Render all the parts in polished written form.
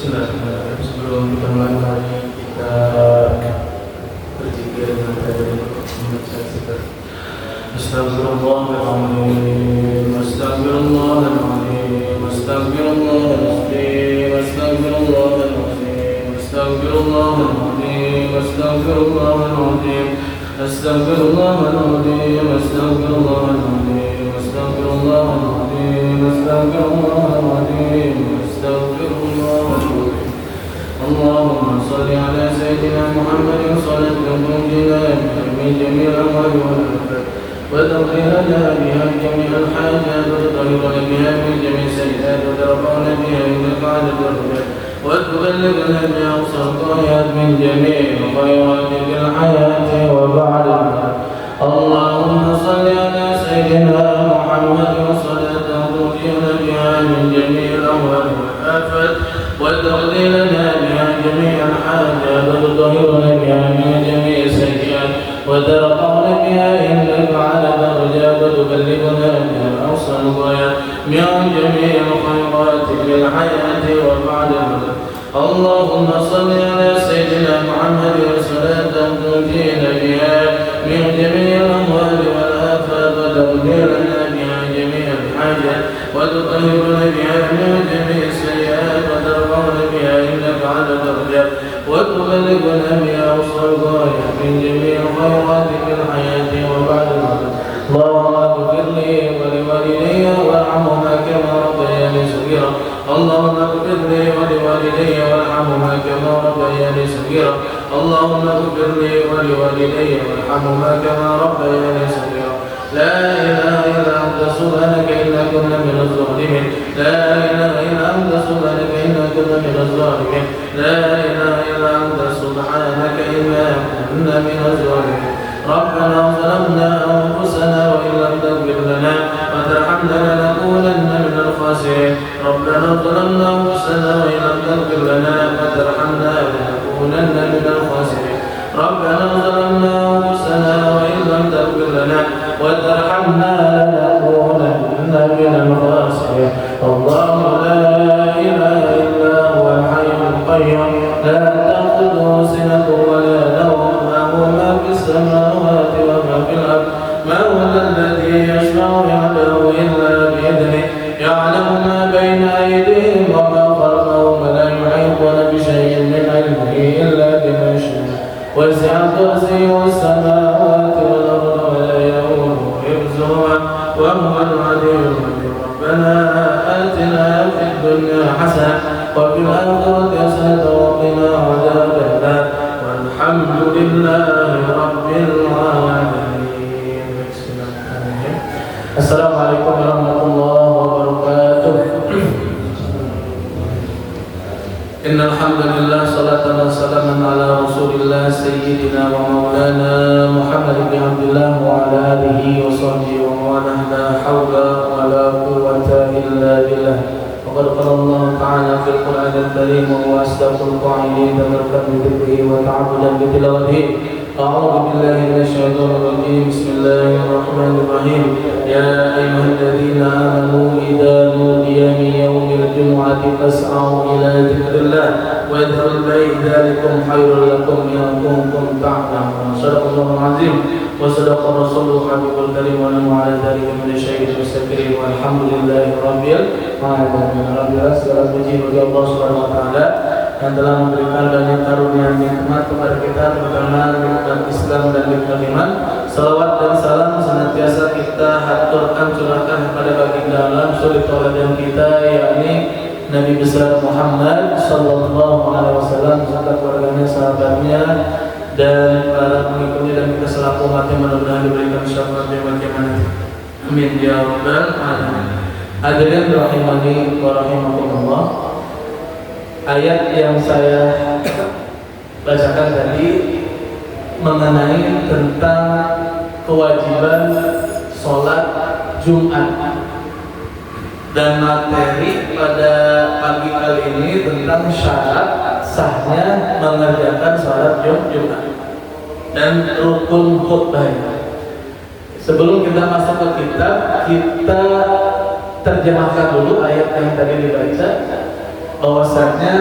Bismillahirrahmanirrahim. Sebelum kita mulai, mari kita berzikir dengan membaca zikir. Astagfirullahaladzim, astagfirullahaladzim, astagfirullahaladzim, astagfirullahaladzim, astagfirullahaladzim, astagfirullahaladzim, astagfirullahaladzim, astagfirullahaladzim, astagfirullahaladzim, astagfirullahaladzim, astagfirullahaladzim. Allahumma salli ala sayyidina Muhammadin salatan tunjina min jami'il amwali wal afat wa taqina biha jami'al hajat wa tutahhiruna biha min jami'is sayyi'at wa tarfa'una biha indaka 'ala darajat wa tuballighuna biha aqsal ghayat min jami'il khayrati fil hayati wa ba'da. Allahumma salli ala sayyidina Muhammadin salatan tunjina biha min jami'il amwali wal afat وتقضي لنا بها جميع الحاجات وتطهرنا بها من جميع السيئات وترفعنا بها عندك على درجات وتبلغنا بها أقصى الغايات من جميع الخيرات في الحياة وبعد الموت. اللهم صل على سيدنا محمد صلاة تنجينا بها من جميع الأموال والآفات وتقضي لنا بها جميع الحاجات وتطهرنا بها من جميع السيئات وترفعنا بها إنك على درجات وتبلغنا بها أقصى الغايات من جميع الخيرات في الحياة وبعد الموت. اللهم اغفر لي ولوالدي وارحمهما كما ربياني صغيرا. اللهم اغفر لي ولوالدي وارحمهما كما ربياني صغيرا. اللهم اغفر لي ولوالدي وارحمهما كما ربياني صغيرا. لا إله إلا أنت سبحانك إنا كنا من الظالمين. لا إله إلا أنت سبحانك إنا كنا من الظالمين. لا إله إلا أنت سبحانك إنا كنا من الظالمين. ربنا ظلمنا أنفسنا وإن لم تغفر لنا وترحمنا لنكونن من الخاسرين. ربنا ظلمنا أنفسنا وإن لم تغفر لنا وترحمنا لنكونن من الخاسرين. ربنا ظلمنا أنفسنا وإن لم تغفر لنا وترحمنا لنكونن من الخاسرين. الله لا إله إلا هو الحي القيوم لا تأخذه سنة ولا نوم له ما في السماوات وما في الأرض. ما هو الذي يشفع عنده إلا بإذنه يعلم ما بين أيديهم وما خلفهم ولا يحيطون بشيء من علمه إلا بما شاء. وسع كرسيه السماوات والأرض ولا يؤوده حفظهما وهو العلي العظيم. ربنا آتنا في الدنيا حسنة وفي الآخرة حسنة وقنا عذاب النار والحمد لله رب العالمين. السلام عليكم ورحمة الله وبركاته. إن الحمد لله صلاة وسلاما على رسول الله سيدنا ومولانا محمد بن عبد الله وعلى آله وصحبه ومن لا حول ولا قوة إلا بالله. وقد قال الله تعالى في القرآن الكريم وهو أصدق القائلين تبركا بذكره وتعبدا بتلاوته. أعوذ بالله من الشيطان الرجيم. بسم الله الرحمن الرحيم. يا أيها الذين آمنوا إذا نودي من يوم الجمعة فاسعوا إلى ذكر الله وذروا البيع ذلكم خير لكم إن كنتم تعلمون. صدق الله العظيم وصدق الرسول الحبيب الكريم ونحن على ذلك من الشهيد والمستكبرين والحمد لله رب العالمين. Alhamdulillah segala puji bagi Allah Subhanahu wa taala yang telah memberikan banyak karunia nikmat kepada kita, terutama nikmat Islam dan nikmat iman. Salawat dan salam senantiasa kita haturkan curahkan kepada baginda alam suri tauladan kita, yakni Nabi besar Muhammad sallallahu alaihi wasallam serta keluarganya, sahabatnya dan para pengikutnya dan kita selaku umatnya, mudah-mudahan diberikan syafaat yaumil qiyamah. Amin ya rabbal alamin. Hadirin rahimani wa rahimakumullah. Ayat yang saya bacakan tadi mengenai tentang kewajiban sholat Jumat, dan materi pada pagi kali ini tentang syarat sahnya mengerjakan sholat Jumat dan rukun khutbah. Sebelum kita masuk ke kitab, kita terjemahkan dulu ayat yang tadi dibaca, bahwasanya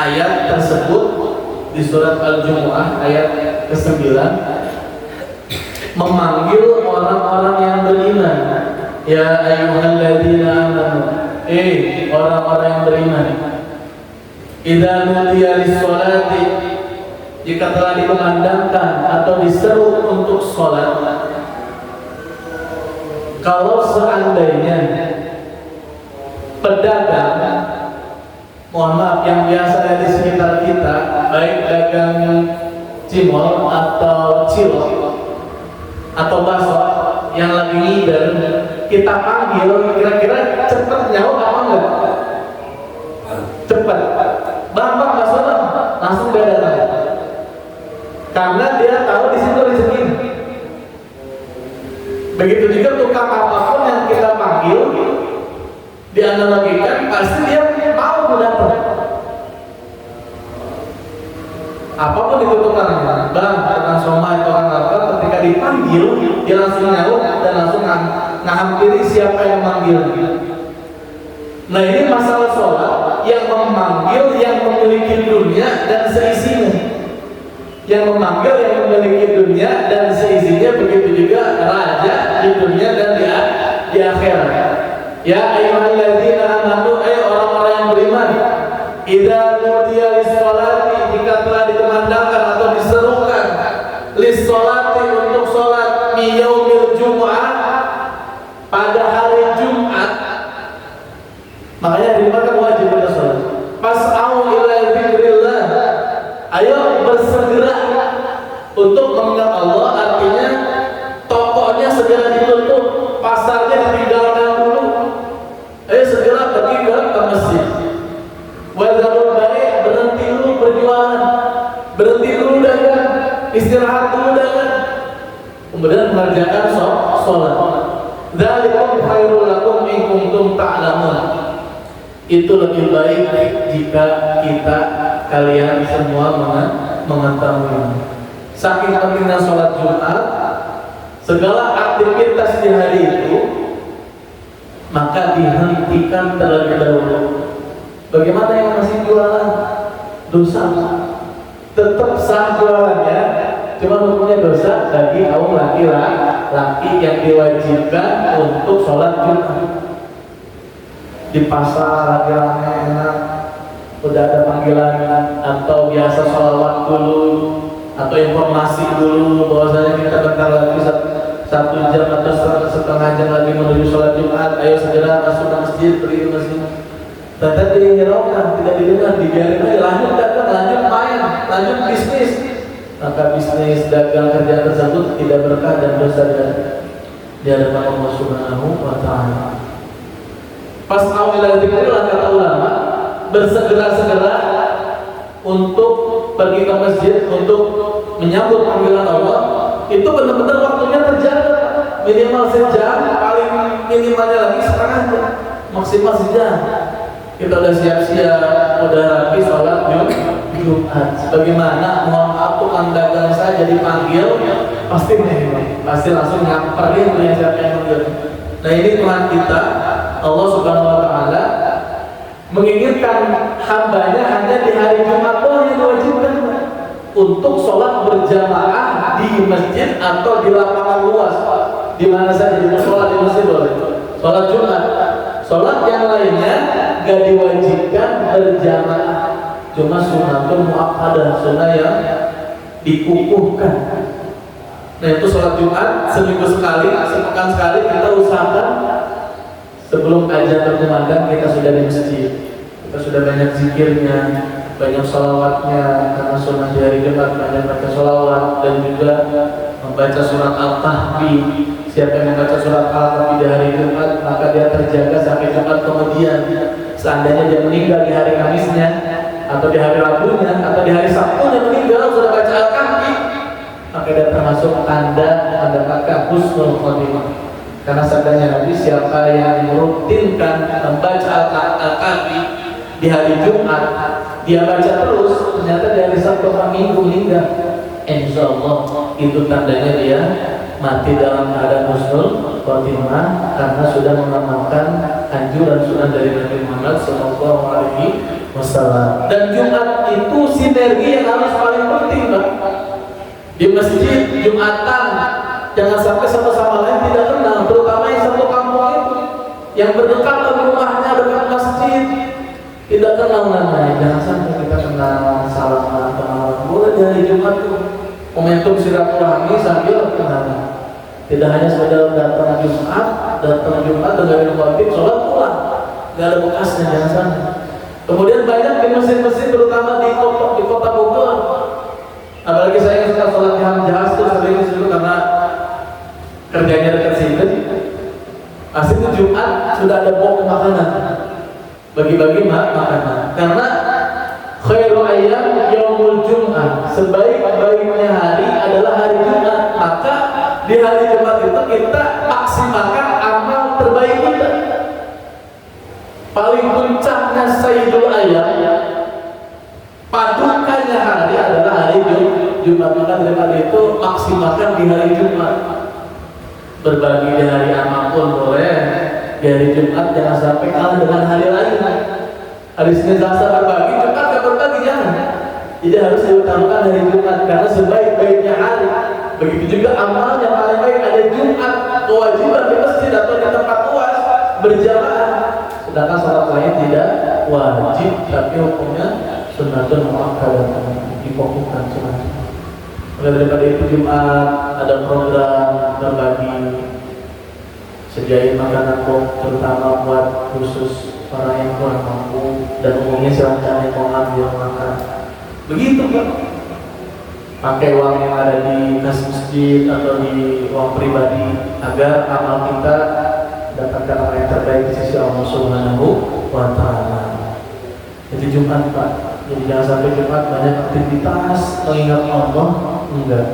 ayat tersebut di surat Al-Jumu'ah ayat ke-9 memanggil orang-orang yang beriman. Ya ayyuhalladzina amanu, orang-orang yang beriman. Idza nudiya lis-sholati, jika telah dikumandangkan atau diseru untuk sholat. Kalau seandainya pedagang, mohon maaf, yang biasa ada di sekitar kita, baik dagang cimol atau cilok atau bakso yang lagi ngider, kita panggil, kira-kira cepat nyawa apa enggak? Cepat. Bang, bakso bang, langsung dia datang. Karena dia tahu di situ rezeki. Begitu juga tukang apapun yang kita panggil, dianalogikan pasti dia mau datang. Apapun itu tukangnya, bang, tukang somai, tukang apa, ketika dipanggil dia langsung nyaut dan langsung menghampiri siapa yang memanggil. Nah ini masalah sholat yang memanggil yang memiliki dunia dan seisinya. Yang memanggil yang memiliki dunia dan seisinya, begitu juga raja di dunia dan di akhirat. Ya ayyuhalladzina amanu, orang-orang yang beriman, idza nudiya lis-sholati, jika telah dikumandangkan atau diserukan lis-sholati untuk sholat mi yaumil jumu'ah, pada hari Jumat. Makanya dimakan wajib kita sholat. Fas'au ila dzikrillah, ayo bersegera untuk mengingat Allah. Artinya tokonya segera ditutup, pasarnya ditinggalkan dulu. Ayo segera pergi ke masjid. Wadzarul bai', berhenti dulu berjualan, berhenti dulu dagang, istirahat dulu dagang, kemudian mengerjakan sholat. Dzalikum khairul lakum in kuntum ta'lamun. Itu lebih baik jika kalian semua mengetahui. Saking pentingnya sholat Jumat, segala aktivitas di hari itu maka dihentikan terlebih dahulu. Bagaimana yang masih jualan? Dosa. Tetap sah jualannya, cuma hukumnya dosa bagi kaum laki-laki yang diwajibkan untuk sholat Jumat. Di pasar lagi rame enak, udah ada panggilan atau biasa sholawat dulu atau informasi dulu bahwasanya kita bentar lagi 1 jam atau setengah jam lagi menuju sholat Jumat, ayo segera masuk ke masjid, pergi ke masjid. Ternyata dihiraukan, tidak didengar, dibiarin aja, lanjut dagang, lanjut main, lanjut bisnis. Maka bisnis dagang kerjaan tersebut tidak berkah dan dosa di hadapan Allah Subhanahu wa Ta'ala. Pas awal dzikrillah, kata ulama, bersegera-segera untuk pergi ke masjid untuk menyambut panggilan Allah. Itu benar-benar waktunya terjaga, minimal sejam, paling minimalnya lagi setengah jam, maksimal sejam. Kita udah siap-siap, udah rapi sholat Jumat. Sebagaimana mohon maaf tukang dagang saja dipanggil, pasti langsung nyamperin punya siapa yang manggil. Nah ini Tuhan kita, Allah Subhanahu Wa Taala menginginkan hambanya hanya di hari Jumat yang diwajibkan untuk sholat berjamaah di masjid atau di lapangan luas, di mana saja. Di sholat di masjid boleh, sholat Jumat. Sholat yang lainnya gak diwajibkan berjamaah, cuma sunnatul muakkadah, sunnah yang dikukuhkan. Nah itu sholat Jumat seminggu sekali, sepekan sekali kita usahakan sebelum azan berkumandang kita sudah di masjid. Kita sudah banyak zikirnya, banyak sholawatnya, karena sunnah di hari Jumat banyak baca sholawat dan juga membaca surat Al-Kahfi. Siapa yang membaca surat Al-Kahfi di hari Jumat maka dia terjaga sampai Jumat kemudian. Seandainya dia meninggal di hari Kamisnya atau di hari Rabunya atau di hari Sabtunya meninggal sudah baca Al-Kahfi, maka dia termasuk tanda mendapatkan husnul khotimah. Karena sabdanya Nabi, siapa yang merutinkan membaca Al-Kahfi di hari Jumat, dia baca terus, ternyata di hari Sabtu atau Minggu meninggal, insyaallah itu tandanya dia mati dalam keadaan husnul khotimah karena sudah mengamalkan anjuran sunnah dari Nabi Muhammad SAW. wassalam. Dan Jumat itu sinergi yang harus paling penting, Pak. Di masjid Jumatan jangan sampai satu sama lain tidak kenal, terutama yang satu kampung itu yang berdekatan rumahnya dekat masjid tidak kenal namanya. Jangan sampai kita kenal, salaman, kenalan. Boleh di hari Jumat itu momentum silaturahmi sambil kenalan. Tidak hanya sekedar datang Jumat dengan khotib, sholat pulang, nggak ada bekasnya, jangan sampai. Kemudian banyak di masjid-masjid terutama di kota Bogor. Apalagi saya yang suka sholat di Hamzah itu sering disuruh karena kerjanya dekat sini. Asli itu Jumat sudah ada box makanan, bagi-bagi makanan. Karena khairul ayyam yaumul Jum'ah, sebaik-baiknya hari adalah hari Jumat. Maka di hari Jumat itu kita maksimalkan amal terbaik kita. Paling puncaknya Sayyidul Ayyam, padukannya hari adalah hari Jumat. Maka daripada itu maksimalkan di hari Jumat. Berbagi di hari amal pun boleh, di hari Jumat jangan sampai kalah dengan hari lain. Hari Senin Selasa berbagi, Jumat gak berbagi, jangan. Jadi harus diutamakan hari Jumat karena sebaik-baiknya hari. Begitu juga amal yang paling baik ada Jumat, kewajiban di masjid atau di tempat luas berjamaah. Sedangkan sholat lain tidak wajib, tapi hukumnya sunnatun muakkadah, difokuskan sunat. Maka daripada itu Jumat ada program berbagi, sediain makanan terutama buat khusus orang yang kurang mampu, dan umumnya silakan yang mau ngambil makan. Begitu kan? Pakai uang yang ada di kas masjid atau di uang pribadi agar amal kita dapatkan apa yang terbaik di sisi Allah Subhanahu wa Ta'ala. Jadi Jumat, Pak. Jadi jangan sampai Jumat banyak aktivitas mengingat Allah, enggak.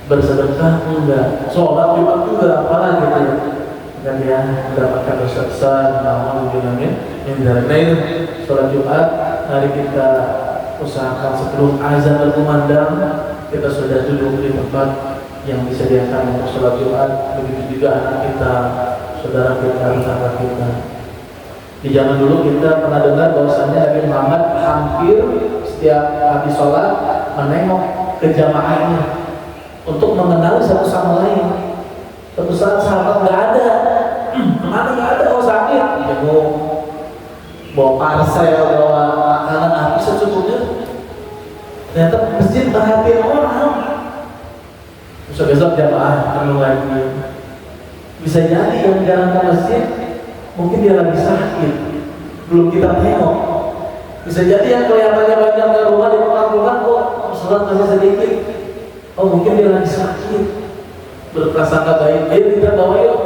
Bersedekah, enggak. Sholat Jumat juga, apalagi gitu ya. Dan dia mendapatkan dosa besar, namun bilangnya ini sholat Jumat hari kita usahakan sebelum azan berkumandang kita sudah duduk di tempat yang disediakan untuk sholat Jumat. Begitu juga anak kita, saudara kita, tetangga kita. Di zaman dulu kita pernah dengar bahwasannya Nabi Muhammad hampir setiap habis sholat menengok ke jamaahnya untuk mengenali satu sama lain. Suatu saat sahabat nggak ada, mana nggak ada, oh sakit, jenguk, bawa parsel, bawa makanan habis secukupnya. Ternyata masjid perhatiin orang. Besok jamaah perlu lagi. Bisa jadi yang jalan ke masjid mungkin dia lagi sakit, belum kita tengok. Bisa jadi yang kelihatannya banyak di rumah di rumah kok sholat masih sedikit. Oh mungkin dia lagi sakit. Berprasangka baik, ayo kita bawa yuk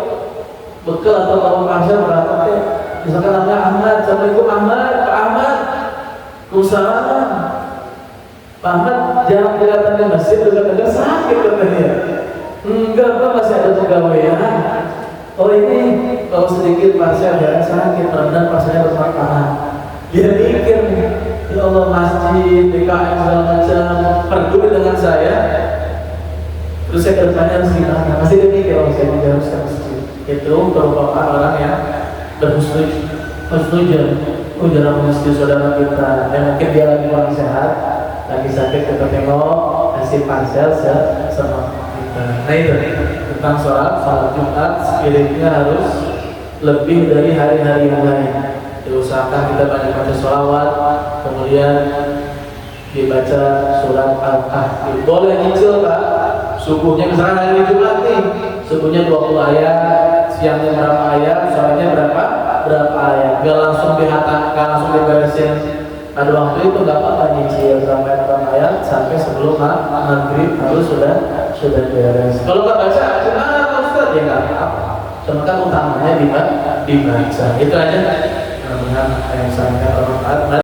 bekal atau bawa parsel berapa teh? Misalkan namanya Ahmad, Assalamualaikum Ahmad, Pak Ahmad, Waalaikumsalam. Pak Ahmad jangan kelihatan di masjid juga sakit katanya. Enggak, Pak masih ada pegawaian. Oh ini bawa sedikit parsel ya sakit, dan parselnya bermanfaat. Dia mikir nih, ya Allah masjid, DKM segala macam, peduli dengan saya. Terus saya kedepannya harus gimana? Pasti dia mikir, oh saya juga harus ke masjid. Itu merupakan orang yang berhusnuzon. Oh jarang masjid saudara kita, yang mungkin dia lagi kurang sehat, lagi sakit, kita tengok, kasih parsel sama kita. Nah itu tentang sholat Jumat, spiritnya harus lebih dari hari-hari yang lain. Diusahakan kita banyak baca sholawat, kemudian dibaca surat Al-Kahfi. Boleh nyicil Pak, subuhnya misalnya hari Jumat nih, subuhnya 20 ayat, siangnya berapa ayat, sorenya berapa ayat. Gak langsung dihatam, gak langsung diberesin. Pada waktu itu gak apa-apa nyicil sampai 6 ayat, sampai sebelum maghrib harus sudah beres. Kalau nggak baca, gimana Pak Ustaz? Ya nggak apa-apa. Cuma kan utamanya dibaca. Itu aja. Mudah-mudahan yang saya sampaikan bermanfaat.